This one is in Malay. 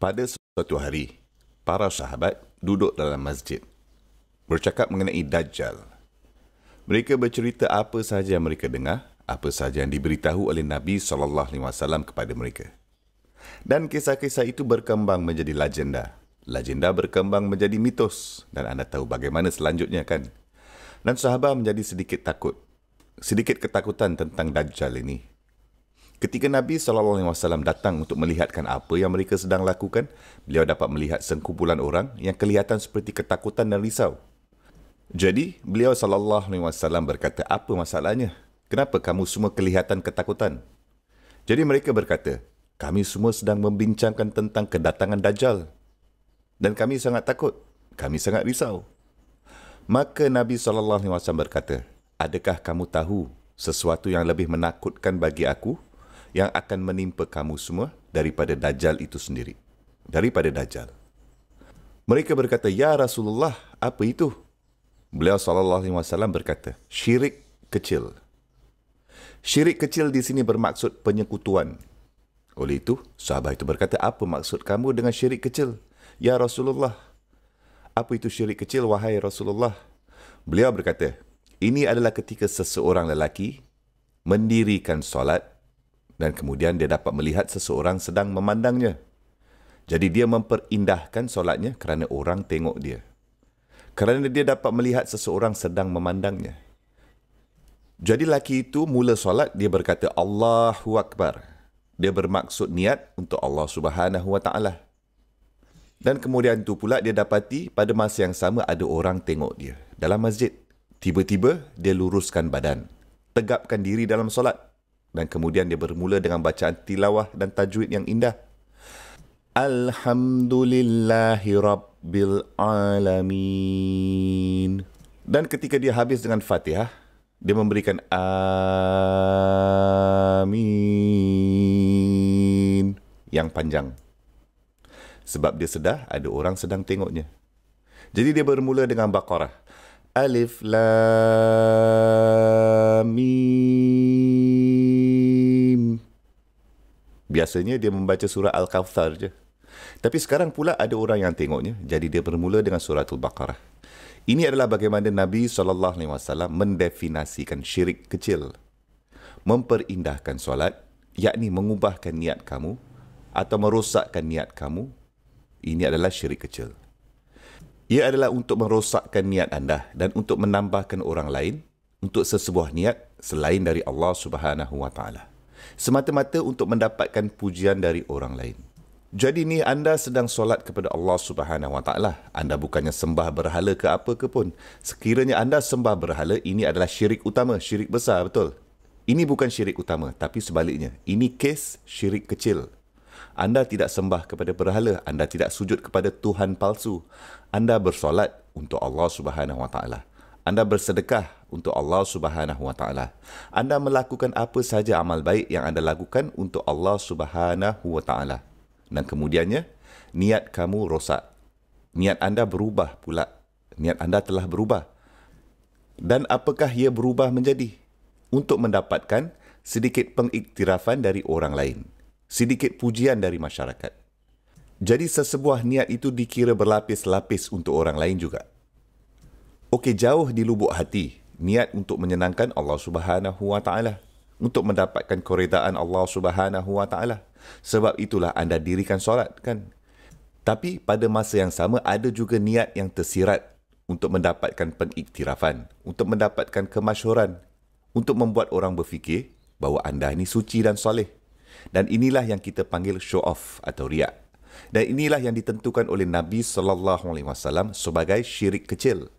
Pada suatu hari, para sahabat duduk dalam masjid, bercakap mengenai Dajjal. Mereka bercerita apa sahaja yang mereka dengar, apa sahaja yang diberitahu oleh Nabi SAW kepada mereka. Dan kisah-kisah itu berkembang menjadi legenda. Legenda berkembang menjadi mitos. Dan anda tahu bagaimana selanjutnya kan? Dan sahabat menjadi sedikit takut. Sedikit ketakutan tentang Dajjal ini. Ketika Nabi SAW datang untuk melihatkan apa yang mereka sedang lakukan, beliau dapat melihat sekumpulan orang yang kelihatan seperti ketakutan dan risau. Jadi, beliau SAW berkata, apa masalahnya? Kenapa kamu semua kelihatan ketakutan? Jadi mereka berkata, kami semua sedang membincangkan tentang kedatangan Dajjal. Dan kami sangat takut. Kami sangat risau. Maka Nabi SAW berkata, adakah kamu tahu sesuatu yang lebih menakutkan bagi aku yang akan menimpa kamu semua daripada Dajjal itu sendiri? Daripada Dajjal. Mereka berkata, ya Rasulullah, apa itu? Beliau SAW berkata, syirik kecil. Syirik kecil di sini bermaksud penyekutuan. Oleh itu, sahabat itu berkata, apa maksud kamu dengan syirik kecil? Ya Rasulullah, apa itu syirik kecil, wahai Rasulullah? Beliau berkata, ini adalah ketika seseorang lelaki mendirikan solat dan kemudian dia dapat melihat seseorang sedang memandangnya. Jadi dia memperindahkan solatnya kerana orang tengok dia. Kerana dia dapat melihat seseorang sedang memandangnya. Jadi lelaki itu mula solat, dia berkata Allahu Akbar. Dia bermaksud niat untuk Allah Subhanahu Wa Taala. Dan kemudian itu pula dia dapati pada masa yang sama ada orang tengok dia dalam masjid. Tiba-tiba dia luruskan badan, tegapkan diri dalam solat. Dan kemudian dia bermula dengan bacaan tilawah dan tajwid yang indah. Alhamdulillahi Rabbil Alamin. Dan ketika dia habis dengan Fatihah, dia memberikan Amin yang panjang. Sebab dia sedar ada orang sedang tengoknya. Jadi dia bermula dengan Baqarah. Alif Lam Mim. Biasanya dia membaca surah Al-Kawthar je. Tapi sekarang pula ada orang yang tengoknya. Jadi dia bermula dengan suratul Baqarah. Ini adalah bagaimana Nabi SAW mendefinasikan syirik kecil. Memperindahkan solat, yakni mengubahkan niat kamu atau merosakkan niat kamu. Ini adalah syirik kecil. Ia adalah untuk merosakkan niat anda dan untuk menambahkan orang lain untuk sesebuah niat selain dari Allah Subhanahu Wa Taala. Semata-mata untuk mendapatkan pujian dari orang lain. Jadi ni anda sedang solat kepada Allah Subhanahu Wa Taala. Anda bukannya sembah berhala ke apa ke pun. Sekiranya anda sembah berhala, ini adalah syirik utama, syirik besar, betul? Ini bukan syirik utama, tapi sebaliknya. Ini kes syirik kecil. Anda tidak sembah kepada berhala, anda tidak sujud kepada Tuhan palsu. Anda bersolat untuk Allah Subhanahu Wa Taala. Anda bersedekah untuk Allah Subhanahu Wa Taala. Anda melakukan apa sahaja amal baik yang anda lakukan untuk Allah Subhanahu Wa Taala. Dan kemudiannya, niat kamu rosak. Niat anda berubah pula. Niat anda telah berubah. Dan apakah ia berubah menjadi? Untuk mendapatkan sedikit pengiktirafan dari orang lain. Sedikit pujian dari masyarakat. Jadi sesebuah niat itu dikira berlapis-lapis untuk orang lain juga. Okey, jauh di lubuk hati, niat untuk menyenangkan Allah Subhanahu Wa Taala, untuk mendapatkan keredaan Allah Subhanahu Wa Taala. Sebab itulah anda dirikan solat, kan? Tapi pada masa yang sama ada juga niat yang tersirat untuk mendapatkan pengiktirafan, untuk mendapatkan kemasyhuran, untuk membuat orang berfikir bahawa anda ini suci dan soleh. Dan inilah yang kita panggil show off atau riak. Dan inilah yang ditentukan oleh Nabi SAW sebagai syirik kecil.